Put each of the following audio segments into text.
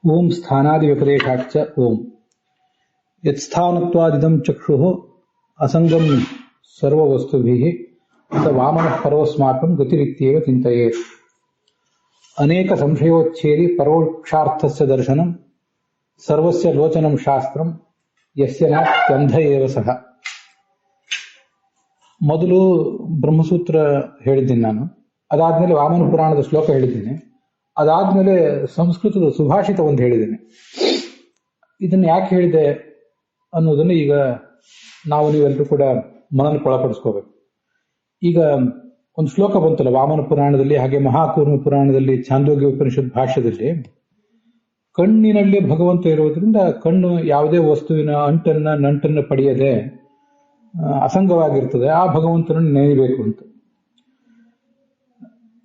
ಓಂ ಸ್ಥಾನಾದಿ ವಿಪರೇಷಾಚ್ಚ ಓಂ ಯತ್ಸ್ಥಾನತ್ವಾದಿದಂ ಚಕ್ಷುಃ ಅಸಂಗಂ ಸರ್ವವಸ್ತುಭಿಃ ಸ ವಾಮನಃ ಪರೋಸ್ಮಾಕಂ ಗತಿರಿತ್ಯೇವ ಚಿಂತಯೇತ್. ಅನೇಕ ಸಂಶಯೋಚ್ಛೇದಿ ಪರೋಕ್ಷಾರ್ಥಸ್ಯ ದರ್ಶನಂ ಸರ್ವಸ್ಯ ಲೋಚನಂ ಶಾಸ್ತ್ರಂ ಯಸ್ಯ ನಾತ್ಯಂಧ ಏವ ಸಹ. ಮೊದಲು ಬ್ರಹ್ಮಸೂತ್ರ ಹೇಳಿದ್ದೀನಿ ನಾನು, ಅದಾದ್ಮೇಲೆ ವಾಮನ ಪುರಾಣದ ಶ್ಲೋಕ ಹೇಳಿದ್ದೀನಿ, ಅದಾದ್ಮೇಲೆ ಸಂಸ್ಕೃತದ ಸುಭಾಷಿತ ಒಂದು ಹೇಳಿದ್ದೇನೆ. ಇದನ್ನು ಯಾಕೆ ಹೇಳಿದೆ ಅನ್ನೋದನ್ನು ಈಗ ನಾವು ನೀವೆಲ್ಲರೂ ಕೂಡ ಮನನಕ್ಕೊಳಪಡಿಸ್ಕೋಬೇಕು. ಈಗ ಒಂದು ಶ್ಲೋಕ ಬಂತಲ್ಲ ವಾಮನ ಪುರಾಣದಲ್ಲಿ, ಹಾಗೆ ಮಹಾಕೂರ್ಮ ಪುರಾಣದಲ್ಲಿ, ಛಾಂದೋಗ್ಯ ಉಪನಿಷತ್ ಭಾಷ್ಯದಲ್ಲಿ, ಕಣ್ಣಿನಲ್ಲಿ ಭಗವಂತ ಇರೋದ್ರಿಂದ ಕಣ್ಣು ಯಾವುದೇ ವಸ್ತುವಿನ ನಂಟನ್ನು ಪಡೆಯದೆ ಅಸಂಗವಾಗಿರ್ತದೆ, ಆ ಭಗವಂತನನ್ನು ನೆನೆಯಬೇಕು ಅಂತ.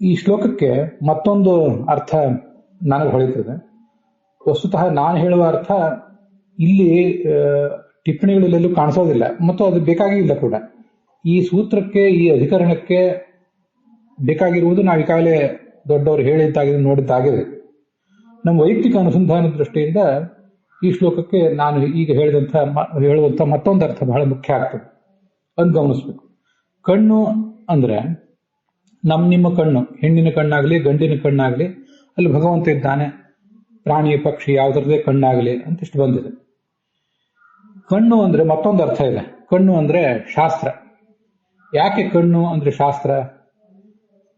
ಈ ಶ್ಲೋಕಕ್ಕೆ ಮತ್ತೊಂದು ಅರ್ಥ ನನಗೆ ಹೊಳಿತದೆ. ವಸ್ತುತಃ ನಾನು ಹೇಳುವ ಅರ್ಥ ಇಲ್ಲಿ ಟಿಪ್ಪಣಿಗಳಲ್ಲೆಲ್ಲೂ ಕಾಣಿಸೋದಿಲ್ಲ ಮತ್ತು ಅದು ಬೇಕಾಗಿಲ್ಲ ಕೂಡ. ಈ ಸೂತ್ರಕ್ಕೆ, ಈ ಅಧಿಕರಣಕ್ಕೆ ಬೇಕಾಗಿರುವುದು ನಾವು ಈಗಾಗಲೇ ದೊಡ್ಡವರು ಹೇಳಿದ್ದಾಗಿದೆ, ನೋಡಿದ್ದಾಗಿದೆ. ನಮ್ಮ ವೈಯಕ್ತಿಕ ಅನುಸಂಧಾನ ದೃಷ್ಟಿಯಿಂದ ಈ ಶ್ಲೋಕಕ್ಕೆ ನಾನು ಈಗ ಹೇಳುವಂಥ ಮತ್ತೊಂದು ಅರ್ಥ ಬಹಳ ಮುಖ್ಯ ಆಗ್ತದೆ, ಅದನ್ನು ಗಮನಿಸ್ಬೇಕು. ಕಣ್ಣು ಅಂದ್ರೆ ನಿಮ್ಮ ಕಣ್ಣು, ಹೆಣ್ಣಿನ ಕಣ್ಣಾಗ್ಲಿ ಗಂಡಿನ ಕಣ್ಣಾಗ್ಲಿ, ಅಲ್ಲಿ ಭಗವಂತ ಇದ್ದಾನೆ. ಪ್ರಾಣಿ ಪಕ್ಷಿ ಯಾವುದರದೇ ಕಣ್ಣಾಗ್ಲಿ ಅಂತ ಇಷ್ಟು ಬಂದಿದೆ. ಕಣ್ಣು ಅಂದ್ರೆ ಮತ್ತೊಂದು ಅರ್ಥ ಇದೆ. ಕಣ್ಣು ಅಂದ್ರೆ ಶಾಸ್ತ್ರ. ಯಾಕೆ ಕಣ್ಣು ಅಂದ್ರೆ ಶಾಸ್ತ್ರ?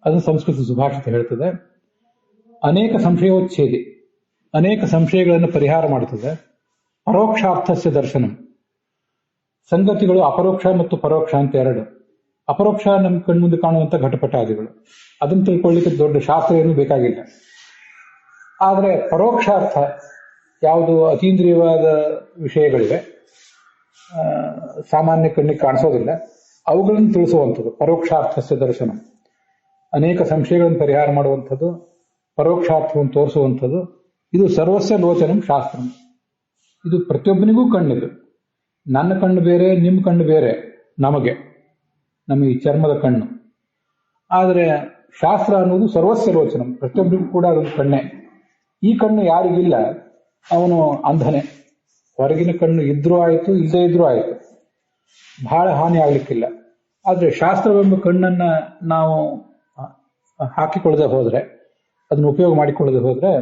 ಅದು ಸಂಸ್ಕೃತ ಸುಭಾಷಿತ ಹೇಳ್ತದೆ. ಅನೇಕ ಸಂಶಯೋಚ್ಛೇದಿ, ಅನೇಕ ಸಂಶಯಗಳನ್ನು ಪರಿಹಾರ ಮಾಡುತ್ತದೆ. ಪರೋಕ್ಷಾರ್ಥಸ್ಯ ದರ್ಶನಂ, ಸಂಗತಿಗಳು ಅಪರೋಕ್ಷ ಮತ್ತು ಪರೋಕ್ಷ ಅಂತ ಎರಡು. ಅಪರೋಕ್ಷ ನಮ್ಮ ಕಣ್ಮುಂದೆ ಕಾಣುವಂತ ಘಟಪಟಾದಿಗಳು, ಅದನ್ನು ತಿಳ್ಕೊಳ್ಳಿಕ್ಕೆ ದೊಡ್ಡ ಶಾಸ್ತ್ರ ಏನೂ ಬೇಕಾಗಿಲ್ಲ. ಆದರೆ ಪರೋಕ್ಷಾರ್ಥ ಯಾವುದು ಅತೀಂದ್ರಿಯವಾದ ವಿಷಯಗಳಿವೆ, ಸಾಮಾನ್ಯ ಕಣ್ಣಿಗೆ ಕಾಣಿಸೋದಿಲ್ಲ, ಅವುಗಳನ್ನು ತಿಳಿಸುವಂಥದ್ದು ಪರೋಕ್ಷಾರ್ಥಸ್ಯ ದರ್ಶನ. ಅನೇಕ ಸಂಶಯಗಳನ್ನು ಪರಿಹಾರ ಮಾಡುವಂಥದ್ದು, ಪರೋಕ್ಷಾರ್ಥವನ್ನು ತೋರಿಸುವಂಥದ್ದು. ಇದು ಸರ್ವಸ್ಯ ಲೋಚನಂ ಶಾಸ್ತ್ರಂ. ಇದು ಪ್ರತಿಯೊಬ್ಬನಿಗೂ ಕಣ್ಣಿದು. ನನ್ನ ಕಣ್ಣು ಬೇರೆ, ನಿಮ್ಮ ಕಣ್ಣು ಬೇರೆ. ನಮಗೆ ಈ ಚರ್ಮದ ಕಣ್ಣು. ಆದರೆ ಶಾಸ್ತ್ರ ಅನ್ನೋದು ಸರ್ವಸ್ಯ ಲೋಚನಂ, ಪ್ರತಿಯೊಬ್ಬರಿಗೂ ಕೂಡ ಅದೊಂದು ಕಣ್ಣೆ. ಈ ಕಣ್ಣು ಯಾರಿಗಿಲ್ಲ ಅವನು ಅಂಧನೆ. ಹೊರಗಿನ ಕಣ್ಣು ಇದ್ರೂ ಆಯಿತು, ಇಲ್ಲದೇ ಇದ್ರೂ ಆಯಿತು, ಬಹಳ ಹಾನಿ ಆಗ್ಲಿಕ್ಕಿಲ್ಲ. ಆದರೆ ಶಾಸ್ತ್ರವೆಂಬ ಕಣ್ಣನ್ನ ನಾವು ಹಾಕಿಕೊಳ್ಳದೆ ಹೋದ್ರೆ, ಅದನ್ನು ಉಪಯೋಗ ಮಾಡಿಕೊಳ್ಳದೆ ಹೋದ್ರೆ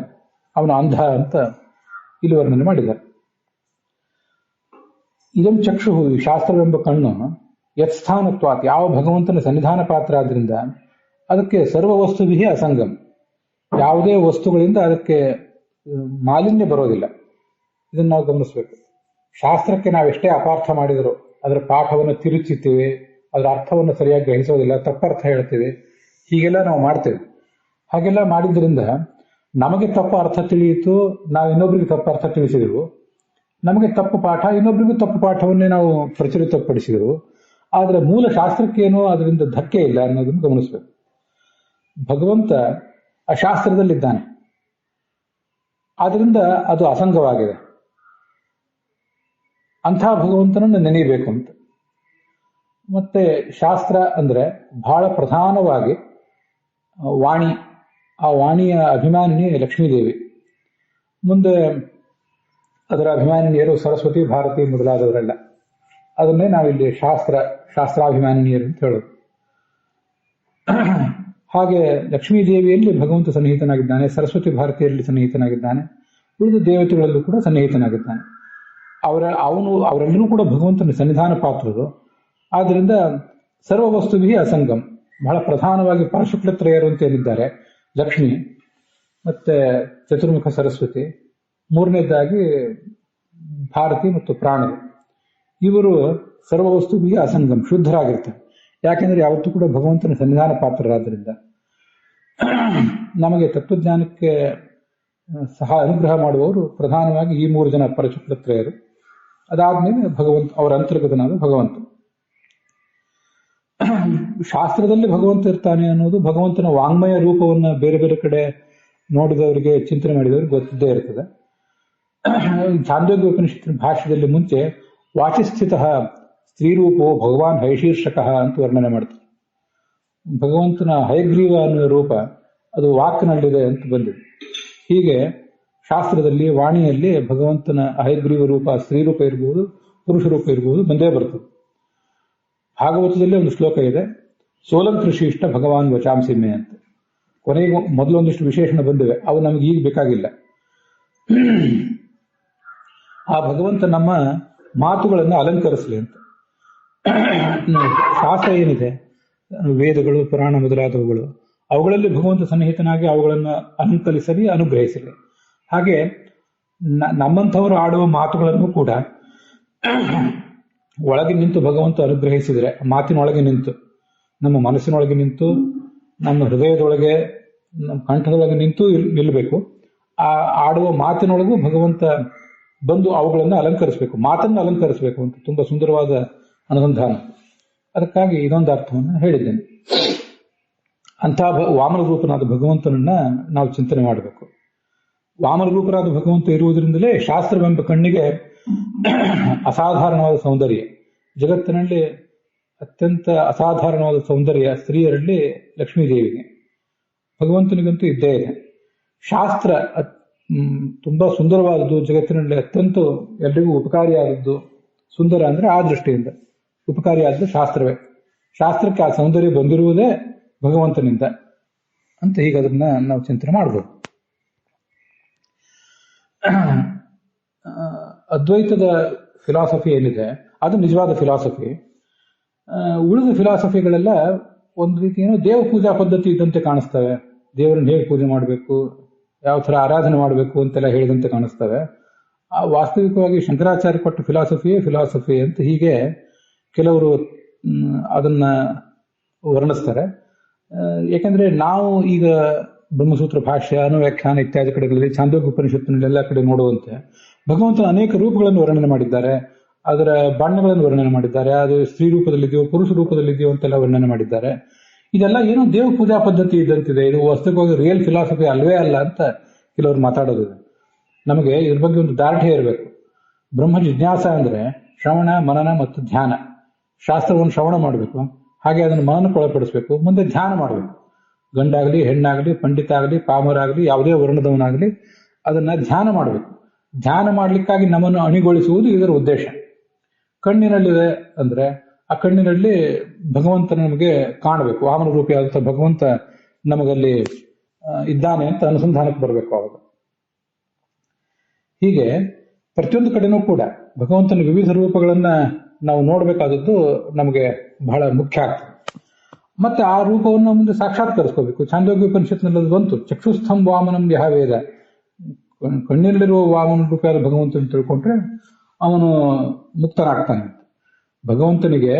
ಅವನು ಅಂಧ ಅಂತ ಇಲ್ಲಿ ವರ್ಣನೆ ಮಾಡಿದ್ದಾರೆ. ಇದಂ ಚಕ್ಷು, ಶಾಸ್ತ್ರವೆಂಬ ಕಣ್ಣು, ಯತ್ಸ್ಥಾನತ್ವಾತ್, ಯಾವ ಭಗವಂತನ ಸನ್ನಿಧಾನ ಪಾತ್ರ ಆದ್ರಿಂದ ಅದಕ್ಕೆ ಸರ್ವ ವಸ್ತುವಿಹಿ ಅಸಂಗಂ, ಯಾವುದೇ ವಸ್ತುಗಳಿಂದ ಅದಕ್ಕೆ ಮಾಲಿನ್ಯ ಬರೋದಿಲ್ಲ. ಇದನ್ನು ನಾವು ಗಮನಿಸಬೇಕು. ಶಾಸ್ತ್ರಕ್ಕೆ ನಾವೆಷ್ಟೇ ಅಪಾರ್ಥ ಮಾಡಿದರೂ ಅದರ ಪಾಠವನ್ನು ತಿರುಚುತ್ತೀವಿ, ಅದರ ಅರ್ಥವನ್ನು ಸರಿಯಾಗಿ ಗ್ರಹಿಸೋದಿಲ್ಲ, ತಪ್ಪರ್ಥ ಹೇಳ್ತೀವಿ, ಹೀಗೆಲ್ಲ ನಾವು ಮಾಡ್ತೇವೆ. ಹಾಗೆಲ್ಲ ಮಾಡಿದ್ರಿಂದ ನಮಗೆ ತಪ್ಪು ಅರ್ಥ ತಿಳಿಯಿತು, ನಾವು ಇನ್ನೊಬ್ರಿಗೆ ತಪ್ಪು ಅರ್ಥ ತಿಳಿಸಿದೆವು. ನಮಗೆ ತಪ್ಪು ಪಾಠ, ಇನ್ನೊಬ್ರಿಗೂ ತಪ್ಪು ಪಾಠವನ್ನೇ ನಾವು ಪ್ರಚಲಿತಪಡಿಸಿದೆವು. ಆದರೆ ಮೂಲ ಶಾಸ್ತ್ರಕ್ಕೇನೋ ಅದರಿಂದ ಧಕ್ಕೆ ಇಲ್ಲ ಅನ್ನೋದನ್ನು ಗಮನಿಸಬೇಕು. ಭಗವಂತ ಆ ಶಾಸ್ತ್ರದಲ್ಲಿದ್ದಾನೆ, ಆದ್ರಿಂದ ಅದು ಅಸಂಗವಾಗಿದೆ. ಅಂಥ ಭಗವಂತನನ್ನು ನೆನೆಯಬೇಕು ಅಂತ. ಮತ್ತೆ ಶಾಸ್ತ್ರ ಅಂದ್ರೆ ಬಹಳ ಪ್ರಧಾನವಾಗಿ ವಾಣಿ. ಆ ವಾಣಿಯ ಅಭಿಮಾನಿನಿ ಲಕ್ಷ್ಮೀದೇವಿ. ಮುಂದೆ ಅದರ ಅಭಿಮಾನಿನಿಯರು ಸರಸ್ವತಿ, ಭಾರತಿ ಮೊದಲಾದವರೆಲ್ಲ. ಅದನ್ನೇ ನಾವಿಲ್ಲಿ ಶಾಸ್ತ್ರಾಭಿಮಾನಿನಿಯರು ಅಂತ ಹೇಳೋದು. ಹಾಗೆ ಲಕ್ಷ್ಮೀದೇವಿಯಲ್ಲಿ ಭಗವಂತ ಸನ್ನಿಹಿತನಾಗಿದ್ದಾನೆ, ಸರಸ್ವತಿ ಭಾರತಿಯಲ್ಲಿ ಸನ್ನಿಹಿತನಾಗಿದ್ದಾನೆ, ಉಳಿದ ದೇವತೆಗಳಲ್ಲೂ ಕೂಡ ಸನ್ನಿಹಿತನಾಗಿದ್ದಾನೆ. ಅವರೆಲ್ಲರೂ ಕೂಡ ಭಗವಂತನ ಸನ್ನಿಧಾನ ಪಾತ್ರರು. ಆದ್ರಿಂದ ಸರ್ವ ವಸ್ತುವಿಗೆ ಅಸಂಗಂ. ಬಹಳ ಪ್ರಧಾನವಾಗಿ ಪರಶುಕ್ಲತ್ರಯರು ಅಂತ ಏನಿದ್ದಾರೆ, ಲಕ್ಷ್ಮಿ ಮತ್ತೆ ಚತುರ್ಮುಖ ಸರಸ್ವತಿ, ಮೂರನೇದಾಗಿ ಭಾರತಿ ಮತ್ತು ಪ್ರಾಣರು. ಇವರು ಸರ್ವ ವಸ್ತುವಿಗೆ ಅಸಂಗಂ, ಶುದ್ಧರಾಗಿರ್ತಾರೆ. ಯಾಕೆಂದ್ರೆ ಯಾವತ್ತೂ ಕೂಡ ಭಗವಂತನ ಸನ್ನಿಧಾನ ಪಾತ್ರರಾದ್ರಿಂದ. ನಮಗೆ ತತ್ವಜ್ಞಾನಕ್ಕೆ ಸಹ ಅನುಗ್ರಹ ಮಾಡುವವರು ಪ್ರಧಾನವಾಗಿ ಈ ಮೂರು ಜನ ಪರಶುಕ್ಲತ್ರಯರು. ಅದಾದ್ಮೇಲೆ ಭಗವಂತ, ಅವರ ಅಂತರ್ಗತನಾದ ಭಗವಂತ. ಶಾಸ್ತ್ರದಲ್ಲಿ ಭಗವಂತ ಇರ್ತಾನೆ ಅನ್ನೋದು ಭಗವಂತನ ವಾಂಗ್ಮಯ ರೂಪವನ್ನ ಬೇರೆ ಬೇರೆ ಕಡೆ ನೋಡಿದವರಿಗೆ, ಚಿಂತನೆ ಮಾಡಿದವರಿಗೆ ಗೊತ್ತಿದ್ದೇ ಇರ್ತದೆ. ಛಾಂದೋಗ್ಯ ಉಪನಿಷತ್ತಿನ ಭಾಷ್ಯದಲ್ಲಿ ಮುಂಚೆ ವಾಚಿಸ್ಥಿತ ಸ್ತ್ರೀರೂಪೋ ಭಗವಾನ್ ಹೈಶೀರ್ಷಕ ಅಂತ ವರ್ಣನೆ ಮಾಡ್ತಾರೆ. ಭಗವಂತನ ಹಯಗ್ರೀವ ಅನ್ನುವ ರೂಪ ಅದು ವಾಕ್ನಲ್ಲಿದೆ ಅಂತ ಬಂದಿದೆ. ಹೀಗೆ ಶಾಸ್ತ್ರದಲ್ಲಿ ವಾಣಿಯಲ್ಲಿ ಭಗವಂತನ ಹಯಗ್ರೀವ ರೂಪ ಸ್ತ್ರೀ ರೂಪ ಇರ್ಬೋದು, ಪುರುಷ ರೂಪ ಇರ್ಬೋದು, ಬಂದೇ ಬರ್ತದೆ. ಭಾಗವತದಲ್ಲಿ ಒಂದು ಶ್ಲೋಕ ಇದೆ, ಸೋಲಂ ಕೃಷಿಷ್ಟ ಭಗವಾನ್ ವಚಾಂಸಿಮೆ ಅಂತ. ಕೊನೆಗೆ ಮೊದಲೊಂದಿಷ್ಟು ವಿಶೇಷಣ ಬಂದಿವೆ, ಅವು ನಮ್ಗೆ ಈಗ ಬೇಕಾಗಿಲ್ಲ. ಆ ಭಗವಂತ ನಮ್ಮ ಮಾತುಗಳನ್ನು ಅಲಂಕರಿಸಲಿ ಅಂತ. ಶಾಸ್ತ್ರ ಏನಿದೆ, ವೇದಗಳು, ಪುರಾಣ ಮೊದಲಾದವುಗಳು, ಅವುಗಳಲ್ಲಿ ಭಗವಂತ ಸನ್ನಿಹಿತನಾಗಿ ಅವುಗಳನ್ನು ಅಲಂಕರಿಸಲಿ, ಅನುಗ್ರಹಿಸಲಿ. ಹಾಗೆ ನಮ್ಮಂಥವರು ಆಡುವ ಮಾತುಗಳನ್ನು ಕೂಡ ಒಳಗೆ ನಿಂತು ಭಗವಂತ ಅನುಗ್ರಹಿಸಿದರೆ, ಮಾತಿನೊಳಗೆ ನಿಂತು, ನಮ್ಮ ಮನಸ್ಸಿನೊಳಗೆ ನಿಂತು, ನಮ್ಮ ಹೃದಯದೊಳಗೆ, ನಮ್ಮ ಕಂಠದೊಳಗೆ ನಿಂತು ನಿಲ್ಲಬೇಕು. ಆ ಆಡುವ ಮಾತಿನೊಳಗೂ ಭಗವಂತ ಬಂದು ಅವುಗಳನ್ನು ಅಲಂಕರಿಸಬೇಕು, ಮಾತನ್ನು ಅಲಂಕರಿಸಬೇಕು ಅಂತ ತುಂಬಾ ಸುಂದರವಾದ ಅನುಸಂಧಾನ. ಅದಕ್ಕಾಗಿ ಇದೊಂದು ಅರ್ಥವನ್ನು ಹೇಳಿದ್ದೇನೆ. ಅಂತಹ ವಾಮನ ರೂಪನಾದ ಭಗವಂತನನ್ನ ನಾವು ಚಿಂತನೆ ಮಾಡಬೇಕು. ವಾಮನ ರೂಪನಾದ ಭಗವಂತ ಇರುವುದರಿಂದಲೇ ಶಾಸ್ತ್ರವೆಂಬ ಕಣ್ಣಿಗೆ ಅಸಾಧಾರಣವಾದ ಸೌಂದರ್ಯ. ಜಗತ್ತಿನಲ್ಲಿ ಅತ್ಯಂತ ಅಸಾಧಾರಣವಾದ ಸೌಂದರ್ಯ ಸ್ತ್ರೀಯರಲ್ಲಿ ಲಕ್ಷ್ಮೀದೇವಿಗೆ, ಭಗವಂತನಿಗಂತೂ ಇದ್ದೇ ಇದೆ. ಶಾಸ್ತ್ರ ತುಂಬಾ ಸುಂದರವಾದದ್ದು, ಜಗತ್ತಿನಲ್ಲಿ ಅತ್ಯಂತ ಎಲ್ರಿಗೂ ಉಪಕಾರಿಯಾದದ್ದು. ಸುಂದರ ಅಂದ್ರೆ ಆ ದೃಷ್ಟಿಯಿಂದ ಉಪಕಾರಿಯಾದದ್ದು ಶಾಸ್ತ್ರವೇ. ಶಾಸ್ತ್ರಕ್ಕೆ ಆ ಸೌಂದರ್ಯ ಬಂದಿರುವುದೇ ಭಗವಂತನಿಂದ ಅಂತ ಹೀಗೆ ಅದನ್ನ ನಾವು ಚಿಂತನೆ ಮಾಡಬಹುದು. ಅದ್ವೈತದ ಫಿಲಾಸಫಿ ಏನಿದೆ ಅದು ನಿಜವಾದ ಫಿಲಾಸಫಿ. ಉಳಿದ ಫಿಲಾಸಫಿಗಳೆಲ್ಲ ಒಂದು ರೀತಿ ಏನೋ ದೇವ ಪೂಜಾ ಪದ್ಧತಿ ಇದ್ದಂತೆ ಕಾಣಿಸ್ತವೆ. ದೇವರನ್ನ ಹೇಗೆ ಪೂಜೆ ಮಾಡಬೇಕು, ಯಾವ ಥರ ಆರಾಧನೆ ಮಾಡಬೇಕು ಅಂತೆಲ್ಲ ಹೇಳಿದಂತೆ ಕಾಣಿಸ್ತವೆ. ವಾಸ್ತವಿಕವಾಗಿ ಶಂಕರಾಚಾರ್ಯ ಕೊಟ್ಟ ಫಿಲಾಸಫಿಯೇ ಫಿಲಾಸಫಿ ಅಂತ ಹೀಗೆ ಕೆಲವರು ಅದನ್ನ ವರ್ಣಿಸ್ತಾರೆ. ಯಾಕಂದ್ರೆ ನಾವು ಈಗ ಬ್ರಹ್ಮಸೂತ್ರ ಭಾಷ್ಯ, ಅನುವ್ಯಾಖ್ಯಾನ ಇತ್ಯಾದಿ ಕಡೆಗಳಲ್ಲಿ, ಛಾಂದೋಗ್ಯ ಉಪನಿಷತ್ತಿನಲ್ಲಿ ಎಲ್ಲ ಕಡೆ ನೋಡುವಂತೆ ಭಗವಂತನ ಅನೇಕ ರೂಪಗಳನ್ನು ವರ್ಣನೆ ಮಾಡಿದ್ದಾರೆ. ಅದರ ಬಣ್ಣಗಳನ್ನು ವರ್ಣನೆ ಮಾಡಿದ್ದಾರೆ. ಅದು ಸ್ತ್ರೀ ರೂಪದಲ್ಲಿದೆಯೋ ಪುರುಷ ರೂಪದಲ್ಲಿದೆಯೋ ಅಂತೆಲ್ಲ ವರ್ಣನೆ ಮಾಡಿದ್ದಾರೆ. ಇದೆಲ್ಲ ಏನೋ ದೇವ ಪೂಜಾ ಪದ್ಧತಿ ಇದ್ದಂತಿದೆ, ಇದು ವಾಸ್ತವಿಕವಾಗಿ ರಿಯಲ್ ಫಿಲಾಸಫಿ ಅಲ್ವೇ ಅಲ್ಲ ಅಂತ ಕೆಲವರು ಮಾತಾಡೋದಿದೆ. ನಮಗೆ ಇದ್ರ ಬಗ್ಗೆ ಒಂದು ದಾರ್ಢ್ಯ ಇರಬೇಕು. ಬ್ರಹ್ಮ ಜಿಜ್ಞಾಸ ಅಂದ್ರೆ ಶ್ರವಣ, ಮನನ ಮತ್ತು ಧ್ಯಾನ. ಶಾಸ್ತ್ರವನ್ನು ಶ್ರವಣ ಮಾಡಬೇಕು, ಹಾಗೆ ಅದನ್ನು ಮನನಕ್ಕೆ ಒಳಪಡಿಸಬೇಕು, ಮುಂದೆ ಧ್ಯಾನ ಮಾಡಬೇಕು. ಗಂಡಾಗಲಿ, ಹೆಣ್ಣಾಗಲಿ, ಪಂಡಿತ ಆಗಲಿ, ಪಾಮರಾಗಲಿ, ಯಾವುದೇ ವರ್ಣದವನಾಗಲಿ ಅದನ್ನ ಧ್ಯಾನ ಮಾಡಬೇಕು. ಧ್ಯಾನ ಮಾಡಲಿಕ್ಕಾಗಿ ನಮ್ಮನ್ನು ಅಣಿಗೊಳಿಸುವುದು ಇದರ ಉದ್ದೇಶ. ಕಣ್ಣಿನಲ್ಲಿದೆ ಅಂದ್ರೆ ಆ ಕಣ್ಣಿನಲ್ಲಿ ಭಗವಂತ ನಮಗೆ ಕಾಣಬೇಕು. ವಾಮನ ರೂಪಿಯಾದಂಥ ಭಗವಂತ ನಮಗಲ್ಲಿ ಇದ್ದಾನೆ ಅಂತ ಅನುಸಂಧಾನಕ್ಕೆ ಬರಬೇಕು ಅವಾಗ. ಹೀಗೆ ಪ್ರತಿಯೊಂದು ಕಡೆನೂ ಕೂಡ ಭಗವಂತನ ವಿವಿಧ ರೂಪಗಳನ್ನ ನಾವು ನೋಡಬೇಕಾದದ್ದು ನಮಗೆ ಬಹಳ ಮುಖ್ಯ ಆಗ್ತದೆ. ಮತ್ತೆ ಆ ರೂಪವನ್ನು ಮುಂದೆ ಸಾಕ್ಷಾತ್ಕರಿಸ್ಕೋಬೇಕು. ಛಾಂದೋಗ್ಯ ಉಪನಿಷತ್ನಲ್ಲಿ ಅದು ಬಂತು, ಚಕ್ಷುಸ್ಥಂ ವಾಮನಂ ಯಹ ವೇದ. ಕಣ್ಣಿನಲ್ಲಿರುವ ವಾಮನ ರೂಪಿಯಾದ ಭಗವಂತನ ತಿಳ್ಕೊಂಡ್ರೆ ಅವನು ಮುಕ್ತನಾಗ್ತಾನೆ. ಭಗವಂತನಿಗೆ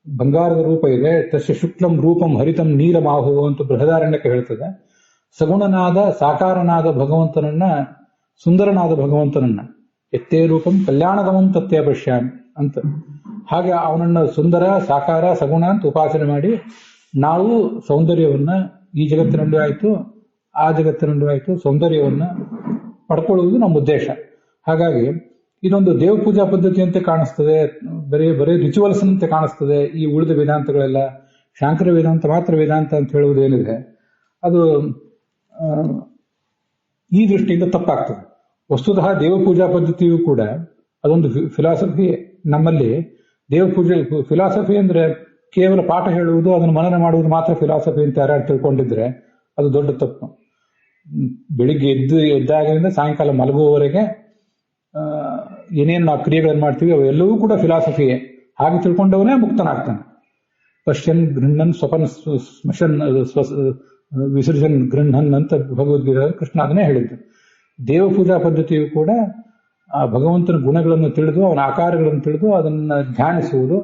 ಬಂಗಾರದ ರೂಪ ಇದೆ. ತಸ್ಯ ಶುಕ್ಲಂ ರೂಪಂ ಹರಿತಂ ನೀಲಮಾಹು ಅಂತ ಬೃಹದಾರಣ್ಯಕ್ಕೆ ಹೇಳ್ತದೆ. ಸಗುಣನಾದ ಸಾಕಾರನಾದ ಭಗವಂತನನ್ನ, ಸುಂದರನಾದ ಭಗವಂತನನ್ನ ಎತ್ತೇ ರೂಪಂ ಕಲ್ಯಾಣದಮಂ ತತ್ತೇ ಪಶ್ಯಾಮಿ ಅಂತ, ಹಾಗೆ ಅವನನ್ನ ಸುಂದರ, ಸಾಕಾರ, ಸಗುಣ ಅಂತ ಉಪಾಸನೆ ಮಾಡಿ ನಾವು ಸೌಂದರ್ಯವನ್ನ ಈ ಜಗತ್ತಿನಲ್ಲೂ ಆಯ್ತು ಆ ಜಗತ್ತಿನಲ್ಲೂ ಆಯ್ತು ಸೌಂದರ್ಯವನ್ನ ಪಡ್ಕೊಳ್ಳುವುದು ನಮ್ಮ ಉದ್ದೇಶ. ಹಾಗಾಗಿ ಇದೊಂದು ದೇವ ಪೂಜಾ ಪದ್ಧತಿಯಂತೆ ಕಾಣಿಸ್ತದೆ, ಬರೀ ರಿಚುವಲ್ಸ್ ಅಂತೆ ಕಾಣಿಸ್ತದೆ. ಈ ಉಳಿದ ವೇದಾಂತಗಳೆಲ್ಲ ಶಾಂಕರ ವೇದಾಂತ ಮಾತ್ರ ವೇದಾಂತ ಅಂತ ಹೇಳುವುದೇನಿದೆ ಅದು ಈ ದೃಷ್ಟಿಯಿಂದ ತಪ್ಪಾಗ್ತದೆ. ವಸ್ತುತಃ ದೇವ ಪೂಜಾ ಪದ್ಧತಿಯೂ ಕೂಡ ಅದೊಂದು ಫಿಲಾಸಫಿ. ನಮ್ಮಲ್ಲಿ ದೇವ ಪೂಜೆ ಫಿಲಾಸಫಿ ಅಂದ್ರೆ ಕೇವಲ ಪಾಠ ಹೇಳುವುದು, ಅದನ್ನು ಮನನ ಮಾಡುವುದು ಮಾತ್ರ ಫಿಲಾಸಫಿ ಅಂತ ಯಾರು ತಿಳ್ಕೊಂಡಿದ್ರೆ ಅದು ದೊಡ್ಡ ತಪ್ಪು. ಬೆಳಿಗ್ಗೆ ಎದ್ದಾಗಿನಿಂದ ಸಾಯಂಕಾಲ ಮಲಗುವವರೆಗೆ ಏನೇನು ನಾವು ಕ್ರಿಯೆಗಳನ್ನು ಮಾಡ್ತೀವಿ ಅವೆಲ್ಲವೂ ಕೂಡ ಫಿಲಾಸಫಿಯೇ. ಹಾಗೆ ತಿಳ್ಕೊಂಡವನೇ ಮುಕ್ತನಾಗ್ತಾನೆ. ಪಶ್ಯನ್ ಗೃಹನ್ ಸ್ವಪನ್ ಸ್ಮಶನ್ ವಿಸರ್ಜನ್ ಗೃಹನ್ ಅಂತ ಭಗವದ್ಗೀತೆ ಕೃಷ್ಣ ಅದನ್ನೇ ಹೇಳಿದ್ದು. ದೇವ ಪೂಜಾ ಪದ್ಧತಿಯು ಕೂಡ ಆ ಭಗವಂತನ ಗುಣಗಳನ್ನು ತಿಳಿದು, ಅವನ ಆಕಾರಗಳನ್ನು ತಿಳಿದು ಅದನ್ನ ಧ್ಯಾನಿಸುವುದು,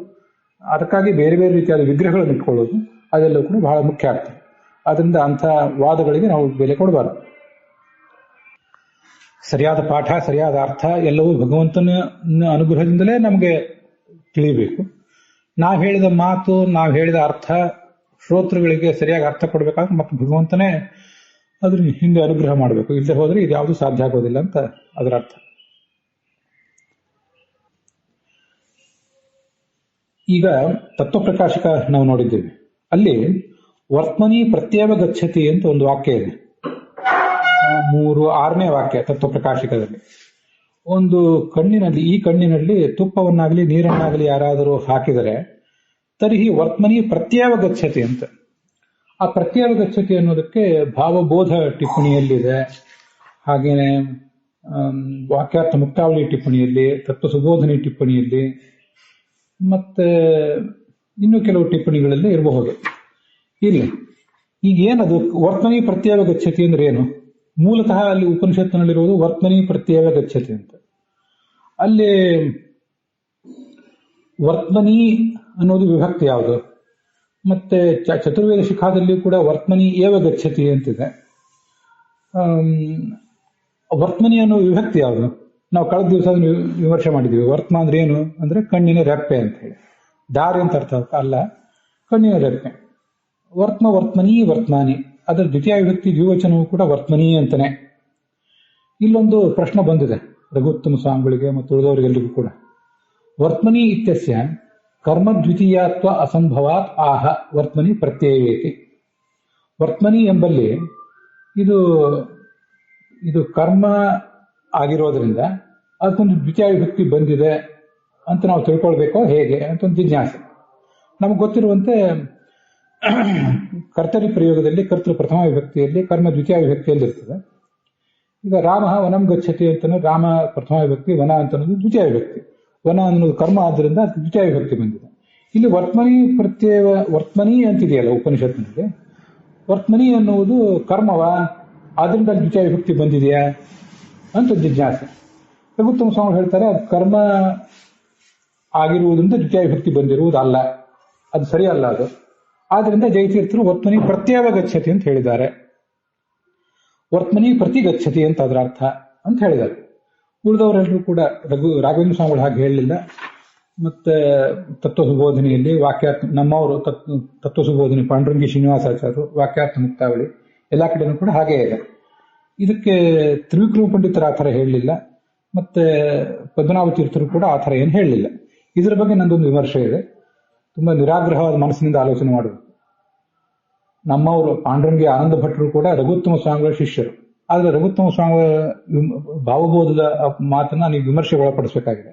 ಅದಕ್ಕಾಗಿ ಬೇರೆ ಬೇರೆ ರೀತಿಯಾದ ವಿಗ್ರಹಗಳನ್ನು ಇಟ್ಕೊಳ್ಳೋದು, ಅದೆಲ್ಲವೂ ಕೂಡ ಬಹಳ ಮುಖ್ಯ ಆಗ್ತದೆ. ಅದರಿಂದ ಅಂಥ ವಾದಗಳಿಗೆ ನಾವು ಬೆಲೆ ಕೊಡಬಾರದು. ಸರಿಯಾದ ಪಾಠ, ಸರಿಯಾದ ಅರ್ಥ ಎಲ್ಲವೂ ಭಗವಂತನ ಅನುಗ್ರಹದಿಂದಲೇ ನಮಗೆ ತಿಳಿಯಬೇಕು. ನಾವು ಹೇಳಿದ ಮಾತು, ನಾವು ಹೇಳಿದ ಅರ್ಥ ಶ್ರೋತೃಗಳಿಗೆ ಸರಿಯಾಗಿ ಅರ್ಥ ಕೊಡಬೇಕಾದ್ರೆ ಮತ್ತೆ ಭಗವಂತನೇ ಅದ್ರ ಹಿಂದೆ ಅನುಗ್ರಹ ಮಾಡಬೇಕು. ಇಲ್ಲದೆ ಹೋದ್ರೆ ಇದು ಯಾವುದು ಸಾಧ್ಯ ಆಗೋದಿಲ್ಲ ಅಂತ ಅದರ ಅರ್ಥ. ಈಗ ತತ್ವಪ್ರಕಾಶಕ ನಾವು ನೋಡಿದ್ದೇವೆ. ಅಲ್ಲಿ ವರ್ತಮನಿ ಪ್ರತ್ಯೇವ ಗಚ್ಚತಿ ಅಂತ ಒಂದು ವಾಕ್ಯ ಇದೆ. 6ನೇ ವಾಕ್ಯ ತತ್ವಪ್ರಕಾಶಿಕದಲ್ಲಿ. ಒಂದು ಕಣ್ಣಿನಲ್ಲಿ, ಈ ಕಣ್ಣಿನಲ್ಲಿ ತುಪ್ಪವನ್ನಾಗಲಿ ನೀರನ್ನಾಗಲಿ ಯಾರಾದರೂ ಹಾಕಿದರೆ ತರ್ಹಿ ವರ್ತಮನಿ ಪ್ರತ್ಯೇವ ಗಚ್ಚತಿ ಅಂತ. ಆ ಪ್ರತ್ಯೇವ ಗಚ್ಚತಿ ಅನ್ನೋದಕ್ಕೆ ಭಾವಬೋಧ ಟಿಪ್ಪಣಿಯಲ್ಲಿದೆ, ಹಾಗೇನೆ ವಾಕ್ಯಾರ್ಥ ಮುಕ್ತಾವಳಿ ಟಿಪ್ಪಣಿಯಲ್ಲಿ, ತತ್ವ ಸುಬೋಧನೆ ಟಿಪ್ಪಣಿಯಲ್ಲಿ, ಮತ್ತೆ ಇನ್ನು ಕೆಲವು ಟಿಪ್ಪಣಿಗಳಲ್ಲಿ ಇರಬಹುದು. ಇಲ್ಲಿ ಈಗ ಏನದು ವರ್ತಮನಿ ಪ್ರತ್ಯೇವ ಗಚ್ಚತಿ ಅಂದ್ರೆ ಏನು? ಮೂಲತಃ ಅಲ್ಲಿ ಉಪನಿಷತ್ತಿನಲ್ಲಿರುವುದು ವರ್ತಮನಿ ಪ್ರತ್ಯೇವ ಗಚ್ಚತಿ ಅಂತ. ಅಲ್ಲಿ ವರ್ತಮನಿ ಅನ್ನೋದು ವಿಭಕ್ತಿ ಯಾವುದು? ಮತ್ತೆ ಚತುರ್ವೇದ ಶಿಖಾದಲ್ಲಿ ಕೂಡ ವರ್ತಮನಿ ಏವ ಗಚ್ಚತಿ ಅಂತಿದೆ. ವರ್ತಮನಿ ಅನ್ನೋ ವಿಭಕ್ತಿ ಯಾವುದು? ನಾವು ಕಳೆದ ದಿವಸ ವಿಮರ್ಶೆ ಮಾಡಿದ್ವಿ. ವರ್ತಮ ಅಂದ್ರೆ ಏನು ಅಂದ್ರೆ ಕಣ್ಣಿನ ರೆಪ್ಪೆ ಅಂತ ಹೇಳಿ, ದಾರಿ ಅಂತ ಅರ್ಥ ಅಲ್ಲ, ಕಣ್ಣಿನ ರೆಪ್ಪೆ. ವರ್ತಮನಿ ವರ್ತಮಾನಿ, ಅದರ ದ್ವಿತೀಯ ವಿಭಕ್ತಿ ದ್ವಿವಚನವೂ ಕೂಡ ವರ್ತಮನಿ ಅಂತಾನೆ. ಇಲ್ಲೊಂದು ಪ್ರಶ್ನೆ ಬಂದಿದೆ ರಘುತ್ತಮ ಸ್ವಾಮಿಗಳಿಗೆ ಮತ್ತು ಉಳಿದವರಿಗೆಲ್ಲರಿಗೂ ಕೂಡ. ವರ್ತಮನಿ ಇತ್ಯಸ್ಯ ಕರ್ಮ ದ್ವಿತೀಯತ್ವ ಅಸಂಭವಾತ್ ಆಹ ವರ್ತಮನಿ ಪ್ರತ್ಯಯೇತಿ. ವರ್ತಮನಿ ಎಂಬಲ್ಲಿ ಇದು ಕರ್ಮ ಆಗಿರೋದ್ರಿಂದ ಅದಕ್ಕೊಂದು ದ್ವಿತೀಯ ವಿಭಕ್ತಿ ಬಂದಿದೆ ಅಂತ ನಾವು ತಿಳ್ಕೊಳ್ಬೇಕೋ ಹೇಗೆ ಅಂತ ಒಂದು ಜಿಜ್ಞಾಸೆ. ನಮಗೆ ಗೊತ್ತಿರುವಂತೆ ಕರ್ತರಿ ಪ್ರಯೋಗದಲ್ಲಿ ಕರ್ತೃ ಪ್ರಥಮ ವಿಭಕ್ತಿಯಲ್ಲಿ, ಕರ್ಮ ದ್ವಿತೀಯ ವಿಭಕ್ತಿಯಲ್ಲಿ ಇರ್ತದೆ. ಈಗ ರಾಮ ವನಂ ಗಚ್ಚತಿ ಅಂತನೂ ರಾಮ ಪ್ರಥಮ ವಿಭಕ್ತಿ, ವನ ಅಂತ ಅನ್ನೋದು ದ್ವಿತೀಯ ವಿಭಕ್ತಿ. ವನ ಅನ್ನೋದು ಕರ್ಮ ಆದ್ದರಿಂದ ಅದಕ್ಕೆ ದ್ವಿತೀಯ ವಿಭಕ್ತಿ ಬಂದಿದೆ. ಇಲ್ಲಿ ವರ್ತಮನಿ ಪ್ರತ್ಯೇವ ವರ್ತಮನಿ ಅಂತಿದೆಯಲ್ಲ ಉಪನಿಷತ್ತಿನಲ್ಲಿ, ವರ್ತಮನಿ ಅನ್ನುವುದು ಕರ್ಮವ, ಆದ್ರಿಂದ ಅಲ್ಲಿ ದ್ವಿತೀಯ ವಿಭಕ್ತಿ ಬಂದಿದೆಯಾ ಅಂತ ಜಿಜ್ಞಾಸೆ. ರಘುತ್ತಮ ಸ್ವಾಮಿ ಹೇಳ್ತಾರೆ ಅದು ಕರ್ಮ ಆಗಿರುವುದರಿಂದ ದ್ವಿತೀಯ ವಿಭಕ್ತಿ ಬಂದಿರುವುದಲ್ಲ, ಅದು ಸರಿಯಲ್ಲ ಅದು. ಆದ್ರಿಂದ ಜಯತೀರ್ಥರು ವರ್ತಮನಿ ಪ್ರತ್ಯೇವ ಗಚ್ಚತಿ ಅಂತ ಹೇಳಿದ್ದಾರೆ. ವರ್ತಮನಿ ಪ್ರತಿ ಗಚ್ಚತಿ ಅಂತ ಅದರ ಅರ್ಥ ಅಂತ ಹೇಳಿದ್ದಾರೆ. ಉಳಿದವರೆಲ್ಲರೂ ಕೂಡ ರಾಘವೇಂದ್ರ ಸ್ವಾಮಿಗಳು ಹಾಗೆ ಹೇಳಲಿಲ್ಲ. ಮತ್ತೆ ತತ್ವ ಸುಬೋಧನೆಯಲ್ಲಿ ವಾಕ್ಯಾರ್ಥ ನಮ್ಮವರು ತತ್ವ ಸುಬೋಧನೆ ಪಾಂಡುರಂಗಿ ಶ್ರೀನಿವಾಸಾಚಾರ್ಯರು, ವಾಕ್ಯಾರ್ಥ ಮುಕ್ತಾವಳಿ ಎಲ್ಲಾ ಕಡೆನೂ ಕೂಡ ಹಾಗೇ ಇದೆ. ಇದಕ್ಕೆ ತ್ರಿವಿಕ್ರಮ ಪಂಡಿತರ ಆ ಥರ ಹೇಳಲಿಲ್ಲ, ಮತ್ತೆ ಪದ್ಮನಾಭ ತೀರ್ಥರು ಕೂಡ ಆ ಥರ ಏನು ಹೇಳಲಿಲ್ಲ. ಇದರ ಬಗ್ಗೆ ನಂದೊಂದು ವಿಮರ್ಶೆ ಇದೆ. ತುಂಬಾ ನಿರಾಗ್ರಹವಾದ ಮನಸ್ಸಿನಿಂದ ಆಲೋಚನೆ ಮಾಡುವುದು. ನಮ್ಮವರು ಪಾಂಡುರಂಗಿ ಆನಂದ ಭಟ್ರು ಕೂಡ ರಘುತ್ತಮ ಸ್ವಾಮಿಗಳ ಶಿಷ್ಯರು. ಆದ್ರೆ ರಘುತ್ತಮ ಸ್ವಾಮಿಗಳ ಭಾವಬೋಧದ ಮಾತನ್ನ ನೀವು ವಿಮರ್ಶೆಗೆ ಒಳಪಡಿಸಬೇಕಾಗಿದೆ.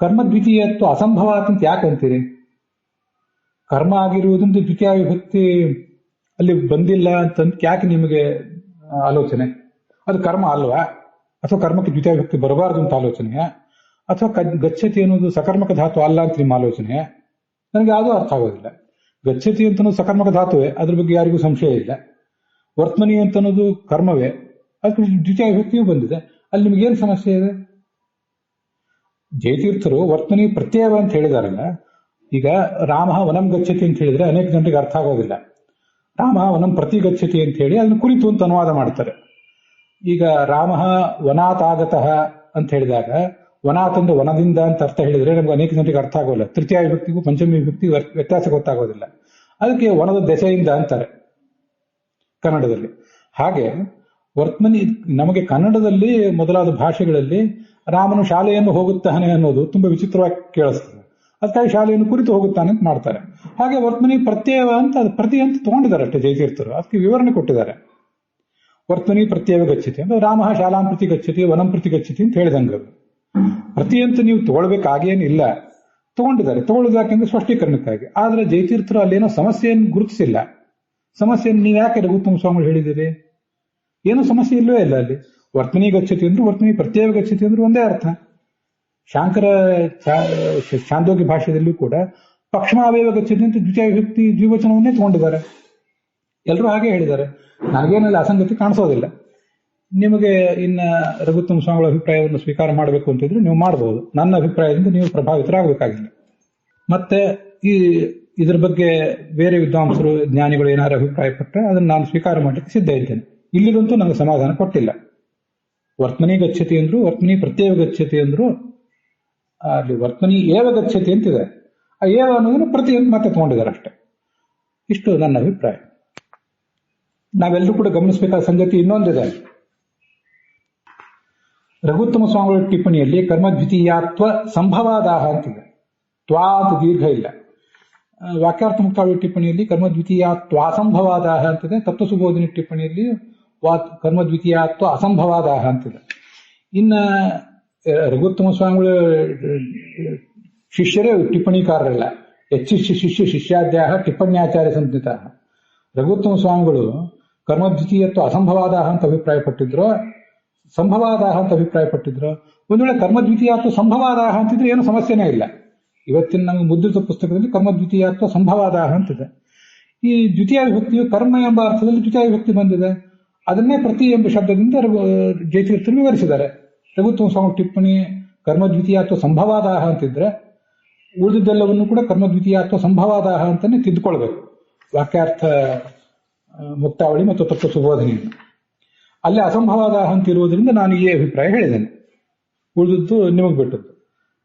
ಕರ್ಮ ದ್ವಿತೀಯತ್ವ ಅಸಂಭವಾತ್ ಅಂತ ಯಾಕೆ ಅಂತೀರಿ? ಕರ್ಮ ಆಗಿರುವುದಂತ ದ್ವಿತೀಯ ವಿಭಕ್ತಿ ಅಲ್ಲಿ ಬಂದಿಲ್ಲ ಅಂತಂತ ಯಾಕೆ ನಿಮಗೆ ಆಲೋಚನೆ? ಅದು ಕರ್ಮ ಅಲ್ವಾ? ಅಥವಾ ಕರ್ಮಕ್ಕೆ ದ್ವಿತೀಯ ವಿಭಕ್ತಿ ಬರಬಾರದು ಅಂತ ಆಲೋಚನೆಯ? ಅಥವಾ ಗಚ್ಚತಿ ಅನ್ನೋದು ಸಕರ್ಮಕ ಧಾತು ಅಲ್ಲ ಅಂತ ನಿಮ್ಮ ಆಲೋಚನೆಯ? ನನಗೆ ಯಾವುದೂ ಅರ್ಥ ಆಗೋದಿಲ್ಲ. ಗಚ್ಚತಿ ಅಂತನೂ ಸಕರ್ಮಕ ಧಾತುವೇ, ಅದ್ರ ಬಗ್ಗೆ ಯಾರಿಗೂ ಸಂಶಯ ಇಲ್ಲ. ವರ್ತಮನಿ ಅಂತನ್ನೋದು ಕರ್ಮವೇ, ಅದಕ್ಕೆ ದ್ವಿತೀಯ ವಿಭಕ್ತಿಯೂ ಬಂದಿದೆ. ಅಲ್ಲಿ ನಿಮ್ಗೇನು ಸಮಸ್ಯೆ ಇದೆ? ಜಯತೀರ್ಥರು ವರ್ತಮನಿ ಪ್ರತ್ಯೇವ ಅಂತ ಹೇಳಿದಾರಲ್ಲ. ಈಗ ರಾಮ ವನಂ ಗಚ್ಚತಿ ಅಂತ ಹೇಳಿದ್ರೆ ಅನೇಕ ಜನರಿಗೆ ಅರ್ಥ ಆಗೋದಿಲ್ಲ. ರಾಮ ವನಂ ಪ್ರತಿ ಗಚ್ಚತಿ ಅಂತ ಹೇಳಿ ಅದನ್ನು ಕುರಿತು ಅಂತ ಅನುವಾದ ಮಾಡ್ತಾರೆ. ಈಗ ರಾಮ ವನಾತಾಗತಃ ಅಂತ ಹೇಳಿದಾಗ ವನಾತ್ ಅಂದ್ರೆ ವನದಿಂದ ಅಂತ ಅರ್ಥ ಹೇಳಿದ್ರೆ ನಮ್ಗೆ ಅನೇಕ ಜನರಿಗೆ ಅರ್ಥ ಆಗೋಲ್ಲ. ತೃತೀಯ ವಿಭಕ್ತಿಗೂ ಪಂಚಮಿ ವಿಭಕ್ತಿ ವ್ಯತ್ಯಾಸ ಗೊತ್ತಾಗೋದಿಲ್ಲ. ಅದಕ್ಕೆ ವನದ ದೆಸೆಯಿಂದ ಅಂತಾರೆ ಕನ್ನಡದಲ್ಲಿ. ಹಾಗೆ ವರ್ತಮನಿ ನಮಗೆ ಕನ್ನಡದಲ್ಲಿ ಮೊದಲಾದ ಭಾಷೆಗಳಲ್ಲಿ ರಾಮನು ಶಾಲೆಯನ್ನು ಹೋಗುತ್ತಾನೆ ಅನ್ನೋದು ತುಂಬಾ ವಿಚಿತ್ರವಾಗಿ ಕೇಳಿಸ್ತದೆ. ಅದಕ್ಕಾಗಿ ಶಾಲೆಯನ್ನು ಕುರಿತು ಹೋಗುತ್ತಾನೆ ಅಂತ ಮಾಡ್ತಾರೆ. ಹಾಗೆ ವರ್ತಮನಿ ಪ್ರತ್ಯೇವ ಅಂತ ಅದು ಪ್ರತಿ ಅಂತ ತಗೊಂಡಿದ್ದಾರೆ ಅಷ್ಟೇ ಜಯತೀರ್ಥರು. ಅದಕ್ಕೆ ವಿವರಣೆ ಕೊಟ್ಟಿದ್ದಾರೆ. ವರ್ತಮನಿ ಪ್ರತ್ಯೇವ ಗಚ್ಚತಿ ಅಂದ್ರೆ ರಾಮ ಶಾಲಾಂ ಪ್ರತಿ ಗಚ್ಚತಿ ವನಂ ಪ್ರತಿ ಗಚ್ಚತಿ ಅಂತ ಹೇಳಿದಂಗ. ಪ್ರತಿ ಅಂತ ನೀವು ತಗೊಳ್ಬೇಕಾಗೇನಿಲ್ಲ, ತಗೊಂಡಿದ್ದಾರೆ. ತಗೊಳ್ಳೋದು ಯಾಕೆಂದ್ರೆ ಸ್ಪಷ್ಟೀಕರಣಕ್ಕಾಗಿ. ಆದ್ರೆ ಜಯತೀರ್ಥರು ಅಲ್ಲೇನೋ ಸಮಸ್ಯೆಯನ್ನು ಗುರುತಿಸಿಲ್ಲ. ಸಮಸ್ಯೆಯನ್ನು ನೀವು ಯಾಕೆ ರಘುತ್ತಮ ಸ್ವಾಮಿ ಹೇಳಿದಿರಿ? ಏನೂ ಸಮಸ್ಯೆ ಇಲ್ಲವೇ ಇಲ್ಲ ಅಲ್ಲಿ. ವರ್ತಮನಿ ಗಚ್ಚತಿ ಅಂದ್ರು ವರ್ತಮನಿ ಪ್ರತ್ಯೇವ ಗಚ್ಚತಿ ಅಂದ್ರು ಒಂದೇ ಅರ್ಥ. ಶಾಂಕರ ಛಾಂದೋಗ್ಯ ಭಾಷೆಯಲ್ಲೂ ಕೂಡ ಪಕ್ಷ್ಮಾವೇವ ಗಚ್ಚತಿ ಅಂತ ದ್ವಿತೀಯ ವಿಭಕ್ತಿ ದ್ವಿವಚನವನ್ನೇ ತಗೊಂಡಿದ್ದಾರೆ. ಎಲ್ಲರೂ ಹಾಗೆ ಹೇಳಿದ್ದಾರೆ. ನನಗೇನಲ್ಲಿ ಅಸಂಗತಿ ಕಾಣಿಸೋದಿಲ್ಲ. ನಿಮಗೆ ಇನ್ನ ರಘುತ್ತಮ ಸ್ವಾಮಿಗಳ ಅಭಿಪ್ರಾಯವನ್ನು ಸ್ವೀಕಾರ ಮಾಡಬೇಕು ಅಂತಿದ್ರೆ ನೀವು ಮಾಡಬಹುದು. ನನ್ನ ಅಭಿಪ್ರಾಯದಿಂದ ನೀವು ಪ್ರಭಾವಿತರಾಗಬೇಕಾಗಿಲ್ಲ. ಮತ್ತೆ ಇದ್ರ ಬಗ್ಗೆ ಬೇರೆ ವಿದ್ವಾಂಸರು ಜ್ಞಾನಿಗಳು ಏನಾದ್ರು ಅಭಿಪ್ರಾಯ ಪಟ್ಟರೆ ಅದನ್ನು ನಾನು ಸ್ವೀಕಾರ ಮಾಡಲಿಕ್ಕೆ ಸಿದ್ಧ ಇದ್ದೇನೆ. ಇಲ್ಲಿಗಂತೂ ನನಗೆ ಸಮಾಧಾನ ಕೊಟ್ಟಿಲ್ಲ. ವರ್ತಮನಿ ಗಚ್ಚತಿ ಅಂದ್ರು ವರ್ತಮನಿ ಪ್ರತ್ಯೇವ ಗಚ್ಚತಿ ಅಂದ್ರು ಅಲ್ಲಿ ವರ್ತಮನಿ ಏವ ಗಚ್ಚತಿ ಅಂತಿದೆ. ಆ ಏವ ಅನ್ನೋದನ್ನು ಪ್ರತಿ ಅಂತ ಮತ್ತೆ ತಗೊಂಡಿದ್ದಾರೆ ಅಷ್ಟೇ. ಇಷ್ಟು ನನ್ನ ಅಭಿಪ್ರಾಯ. ನಾವೆಲ್ಲರೂ ಕೂಡ ಗಮನಿಸಬೇಕಾದ ಸಂಗತಿ ಇನ್ನೊಂದಿದೆ. ರಘುತ್ತಮ ಸ್ವಾಮಿಗಳ ಟಿಪ್ಪಣಿಯಲ್ಲಿ ಕರ್ಮದ್ವಿತೀಯಾತ್ವ ಸಂಭವಾದಾಹ ಅಂತಿದೆ. ತ್ವಾ ಅಂತ ದೀರ್ಘ ಇಲ್ಲ. ವಾಕ್ಯಾರ್ಥ ಮುಕ್ತಾವಳಿ ಟಿಪ್ಪಣಿಯಲ್ಲಿ ಕರ್ಮದ್ವಿತೀಯಾತ್ವಾಸಂಭವಾದಾಹ ಅಂತಿದೆ. ತತ್ವ ಸುಬೋಧನೆ ಟಿಪ್ಪಣಿಯಲ್ಲಿ ಕರ್ಮ ದ್ವಿತೀಯಾತ್ವ ಅಸಂಭವಾದಾಹ ಅಂತಿದೆ. ಇನ್ನ ರಘುತ್ತಮ ಸ್ವಾಮಿಗಳು ಶಿಷ್ಯರೇ ಟಿಪ್ಪಣಿಕಾರರಲ್ಲ. ಶಿಷ್ಯ ಶಿಷ್ಯಾದ್ಯಾಹ ಟಿಪ್ಪಣ್ಯಾಚಾರ್ಯ ಸಂಹಿತ. ರಘುತ್ತಮ ಸ್ವಾಮಿಗಳು ಕರ್ಮ ದ್ವಿತೀಯತ್ವ ಅಸಂಭವಾದಾಹ ಅಂತ ಅಭಿಪ್ರಾಯಪಟ್ಟಿದ್ರು, ಸಂಭವಾದಾಹ ಅಂತ ಅಭಿಪ್ರಾಯಪಟ್ಟಿದ್ರು. ಒಂದು ವೇಳೆ ಕರ್ಮ ದ್ವಿತೀಯಾತ್ವ ಸಂಭವಾದಾಹ ಅಂತಿದ್ರೆ ಏನು ಸಮಸ್ಯೆನೇ ಇಲ್ಲ. ಇವತ್ತಿನ ನಮಗೆ ಮುದ್ರಿತ ಪುಸ್ತಕದಲ್ಲಿ ಕರ್ಮ ದ್ವಿತೀಯಾತ್ವ ಸಂಭವಾದಾಹ ಅಂತಿದೆ. ಈ ದ್ವಿತೀಯ ವಿಭಕ್ತಿಯು ಕರ್ಮ ಎಂಬ ಅರ್ಥದಲ್ಲಿ ದ್ವಿತೀಯ ವಿಭಕ್ತಿ ಬಂದಿದೆ. ಅದನ್ನೇ ಪ್ರತಿ ಎಂಬ ಶಬ್ದದಿಂದ ಜಯತೀರ್ಥರು ವಿವರಿಸಿದ್ದಾರೆ. ರಘುತ್ತಮ ಸ್ವಾಮಿ ಟಿಪ್ಪಣಿ ಕರ್ಮ ದ್ವಿತೀಯಾತ್ವ ಸಂಭವಾದಾಹ ಅಂತಿದ್ರೆ ಉಳಿದಿದ್ದೆಲ್ಲವನ್ನು ಕೂಡ ಕರ್ಮ ದ್ವಿತೀಯಾತ್ವ ಸಂಭವಾದಾಹ ಅಂತಾನೆ ತಿದ್ದುಕೊಳ್ಬೇಕು. ವಾಕ್ಯಾರ್ಥ ಮುಕ್ತಾವಳಿ ಮತ್ತು ತತ್ವ ಸುಬೋಧನೆಯನ್ನು ಅಲ್ಲಿ ಅಸಂಭವಾದಾಹ ಅಂತ ಇರುವುದರಿಂದ ನಾನು ಈ ಅಭಿಪ್ರಾಯ ಹೇಳಿದ್ದೇನೆ. ಉಳಿದದ್ದು ನಿಮಗೆ ಬಿಟ್ಟದ್ದು.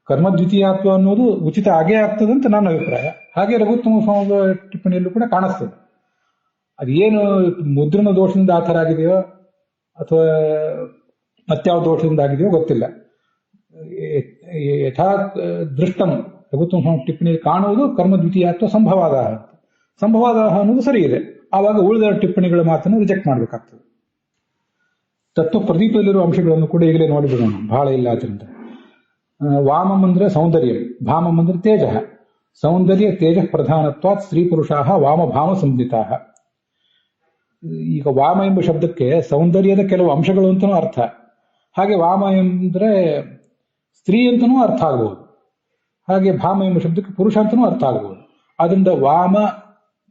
ಕರ್ಮ ದ್ವಿತೀಯಾತ್ವ ಅನ್ನೋದು ಉಚಿತ ಆಗೇ ಆಗ್ತದೆ ಅಂತ ನನ್ನ ಅಭಿಪ್ರಾಯ. ಹಾಗೆ ರಘುತ್ತಮ ಸ್ವಾಮಿ ಟಿಪ್ಪಣಿಯಲ್ಲೂ ಕೂಡ ಕಾಣಿಸ್ತದೆ. ಅದೇನು ಮುದ್ರಣ ದೋಷದಿಂದ ಆ ಥರ ಆಗಿದೆಯೋ ಅಥವಾ ಮತ್ಯಾವ ದೋಷದಿಂದ ಆಗಿದೆಯೋ ಗೊತ್ತಿಲ್ಲ. ಯಥಾ ದೃಷ್ಟಂ ರಘುತ್ತಮ ಸ್ವಾಮಿ ಟಿಪ್ಪಣಿಯಲ್ಲಿ ಕಾಣುವುದು ಕರ್ಮ ದ್ವಿತೀಯಾತ್ವ ಸಂಭವಾದಾಹ. ಸಂಭವಾದಾಹ ಅನ್ನೋದು ಸರಿ ಇದೆ. ಆವಾಗ ಉಳಿದ ಟಿಪ್ಪಣಿಗಳ ಮಾತನ್ನು ರಿಜೆಕ್ಟ್ ಮಾಡಬೇಕಾಗ್ತದೆ. ತತ್ವ ಪ್ರದೀಪದಲ್ಲಿರುವ ಅಂಶಗಳನ್ನು ಕೂಡ ಈಗಲೇ ನೋಡಿಬಿಡೋಣ, ಬಹಳ ಇಲ್ಲ ಅದರಿಂದ. ವಾಮಂ ಅಂದ್ರೆ ಸೌಂದರ್ಯ, ಭಾಮಂ ಅಂದ್ರೆ ತೇಜ. ಸೌಂದರ್ಯ ತೇಜ ಪ್ರಧಾನತ್ವಾತ್ ಸ್ತ್ರೀ ಪುರುಷಾಹ ವಾಮಭಾಮ ಸಂಹಿತಾ. ಈಗ ವಾಮ ಎಂಬ ಶಬ್ದಕ್ಕೆ ಸೌಂದರ್ಯದ ಕೆಲವು ಅಂಶಗಳು ಅಂತನೂ ಅರ್ಥ, ಹಾಗೆ ವಾಮ ಎಂದ್ರೆ ಸ್ತ್ರೀ ಅಂತನೂ ಅರ್ಥ ಆಗಬಹುದು, ಹಾಗೆ ಭಾಮ ಎಂಬ ಶಬ್ದಕ್ಕೆ ಪುರುಷ ಅಂತನೂ ಅರ್ಥ ಆಗಬಹುದು. ಅದರಿಂದ ವಾಮ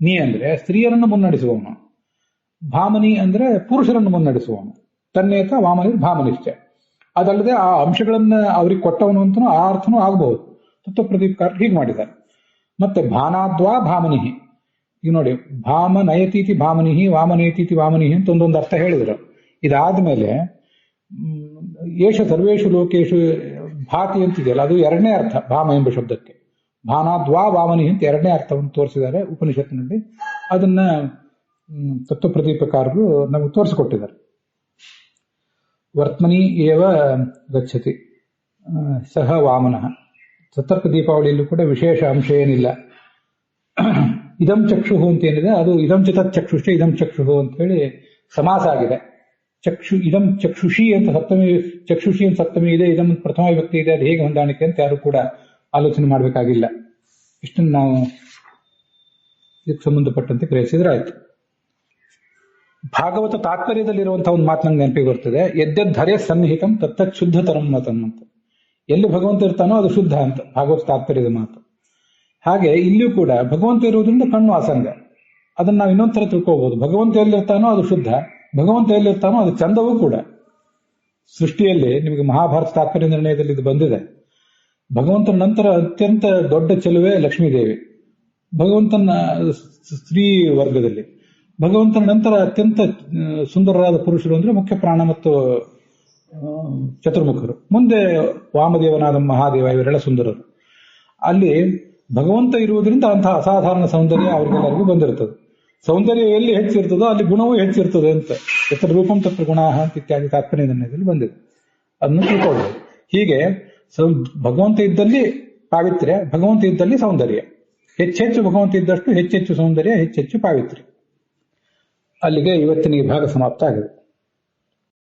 ನೀ ಅಂದ್ರೆ ಸ್ತ್ರೀಯರನ್ನು ಮುನ್ನಡೆಸುವವನು, ಭಾಮನಿ ಅಂದ್ರೆ ಪುರುಷರನ್ನು ಮುನ್ನಡೆಸುವವನು. ತನ್ನೇತ ವಾಮನಿ ಭಾಮನಿಷ್ಠ. ಅದಲ್ಲದೆ ಆ ಅಂಶಗಳನ್ನ ಅವ್ರಿಗೆ ಕೊಟ್ಟವನು ಅಂತನೂ ಆ ಅರ್ಥನೂ ಆಗಬಹುದು. ತತ್ವ ಪ್ರದೀಪಕಾರ ಹೀಗೆ ಮಾಡಿದ್ದಾರೆ. ಮತ್ತೆ ಭಾನಾದ್ವಾ ಭಾಮನಿಹಿ, ಈಗ ನೋಡಿ ಭಾಮ ನಯತೀತಿ ಭಾಮನಿಹಿ ವಾಮನಯತೀತಿ ವಾಮನಿಹಿ ಅಂತ ಒಂದೊಂದು ಅರ್ಥ ಹೇಳಿದರು. ಇದಾದ್ಮೇಲೆ ಏಷ ಸರ್ವೇಷು ಲೋಕೇಶು ಭಾತಿ ಅಂತಿದೆಯಲ್ಲ, ಅದು ಎರಡನೇ ಅರ್ಥ ಭಾಮ ಎಂಬ ಶಬ್ದಕ್ಕೆ. ಭಾನಾದ್ವಾ ವಾಮನಿಹಿ ಅಂತ ಎರಡನೇ ಅರ್ಥವನ್ನು ತೋರಿಸಿದ್ದಾರೆ ಉಪನಿಷತ್ತಿನಲ್ಲಿ. ಅದನ್ನ ತತ್ವ ಪ್ರದೀಪಕಾರರು ನಮಗೆ ತೋರಿಸಿಕೊಟ್ಟಿದ್ದಾರೆ. ವರ್ತಮನಿ ಏವ ಗಚ್ಚತಿ ಸಹ ವಾಮನಃ. ಸತರ್ಕ ದೀಪಾವಳಿಯಲ್ಲೂ ಕೂಡ ವಿಶೇಷ ಅಂಶ ಏನಿಲ್ಲ. ಇದಂ ಚಕ್ಷುಹು ಅಂತ ಏನಿದೆ ಅದು ಇದಂ ಚಿತತ್ ಚಕ್ಷುಷ ಇದಂ ಚಕ್ಷುಹು ಅಂತ ಹೇಳಿ ಸಮಾಸ ಆಗಿದೆ. ಇದಂ ಚಕ್ಷುಷಿ ಅಂತ ಸಪ್ತಮಿ, ಚಕ್ಷುಷಿ ಅಂತ ಸಪ್ತಮಿ ಇದೆ, ಇದಂ ಪ್ರಥಮ ವಿಭಕ್ತಿ ಇದೆ. ಅದು ಹೇಗೆ ಹೊಂದಾಣಿಕೆ ಅಂತ ಯಾರು ಕೂಡ ಆಲೋಚನೆ ಮಾಡಬೇಕಾಗಿಲ್ಲ. ಇಷ್ಟನ್ನು ನಾವು ಇದಕ್ಕೆ ಸಂಬಂಧಪಟ್ಟಂತೆ ಗ್ರಹಿಸಿದ್ರೆ ಆಯ್ತು. ಭಾಗವತ ತಾತ್ಪರ್ಯದಲ್ಲಿರುವಂತಹ ಒಂದು ಮಾತು ನಂಗೆ ನೆನಪಿಗೆ ಬರ್ತದೆ. ಯದ್ಯದ್ಧರೆ ಸನ್ನಿಹಿತಂ ತತ್ತತ್ ಶುದ್ಧತರಂ ಮತಂ ಅಂತ. ಎಲ್ಲಿ ಭಗವಂತ ಇರ್ತಾನೋ ಅದು ಶುದ್ಧ ಅಂತ ಭಾಗವತ ತಾತ್ಪರ್ಯದ ಮಾತು. ಹಾಗೆ ಇಲ್ಲಿಯೂ ಕೂಡ ಭಗವಂತ ಇರುವುದರಿಂದ ಕಣ್ಣು ಅಸಂಗ. ಅದನ್ನ ನಾವು ಇನ್ನೊಂದು ತಿಳ್ಕೋಬಹುದು. ಭಗವಂತ ಎಲ್ಲಿರ್ತಾನೋ ಅದು ಶುದ್ಧ, ಭಗವಂತ ಎಲ್ಲಿರ್ತಾನೋ ಅದು ಚಂದವೂ ಕೂಡ. ಸೃಷ್ಟಿಯಲ್ಲಿ ನಿಮಗೆ ಮಹಾಭಾರತ ತಾತ್ಪರ್ಯ ನಿರ್ಣಯದಲ್ಲಿ ಇದು ಬಂದಿದೆ. ಭಗವಂತನ ನಂತರ ಅತ್ಯಂತ ದೊಡ್ಡ ಚೆಲುವೆ ಲಕ್ಷ್ಮೀದೇವಿ ಭಗವಂತನ ಸ್ತ್ರೀ ವರ್ಗದಲ್ಲಿ. ಭಗವಂತನ ನಂತರ ಅತ್ಯಂತ ಸುಂದರರಾದ ಪುರುಷರು ಅಂದ್ರೆ ಮುಖ್ಯ ಪ್ರಾಣ ಮತ್ತು ಚತುರ್ಮುಖರು. ಮುಂದೆ ವಾಮದೇವನಾದ ಮಹಾದೇವ, ಇವರೆಲ್ಲ ಸುಂದರರು. ಅಲ್ಲಿ ಭಗವಂತ ಇರುವುದರಿಂದ ಅಂತಹ ಅಸಾಧಾರಣ ಸೌಂದರ್ಯ ಅವ್ರಿಗೆಲ್ಲರಿಗೂ ಬಂದಿರ್ತದೆ. ಸೌಂದರ್ಯ ಎಲ್ಲಿ ಹೆಚ್ಚಿರ್ತದೋ ಅಲ್ಲಿ ಗುಣವೂ ಹೆಚ್ಚಿರ್ತದೆ ಅಂತ. ಎತ್ತರ ರೂಪಂ ತತ್ರ ಗುಣ ಅಂತ ಇತ್ಯಾದಿ ತಾತ್ಪರ್ಯ ನಿರ್ಣಯದಲ್ಲಿ ಬಂದಿದೆ. ಅದನ್ನು ತಿಳ್ಕೊಳ್ಬಹುದು. ಹೀಗೆ ಭಗವಂತ ಇದ್ದಲ್ಲಿ ಪಾವಿತ್ರ್ಯ, ಭಗವಂತ ಇದ್ದಲ್ಲಿ ಸೌಂದರ್ಯ. ಹೆಚ್ಚೆಚ್ಚು ಭಗವಂತ ಇದ್ದಷ್ಟು ಹೆಚ್ಚೆಚ್ಚು ಸೌಂದರ್ಯ, ಹೆಚ್ಚೆಚ್ಚು ಪಾವಿತ್ರ್ಯ. ಅಲ್ಲಿಗೆ ಇವತ್ತಿನ ಈ ಭಾಗ ಸಮಾಪ್ತ ಆಗಿದೆ.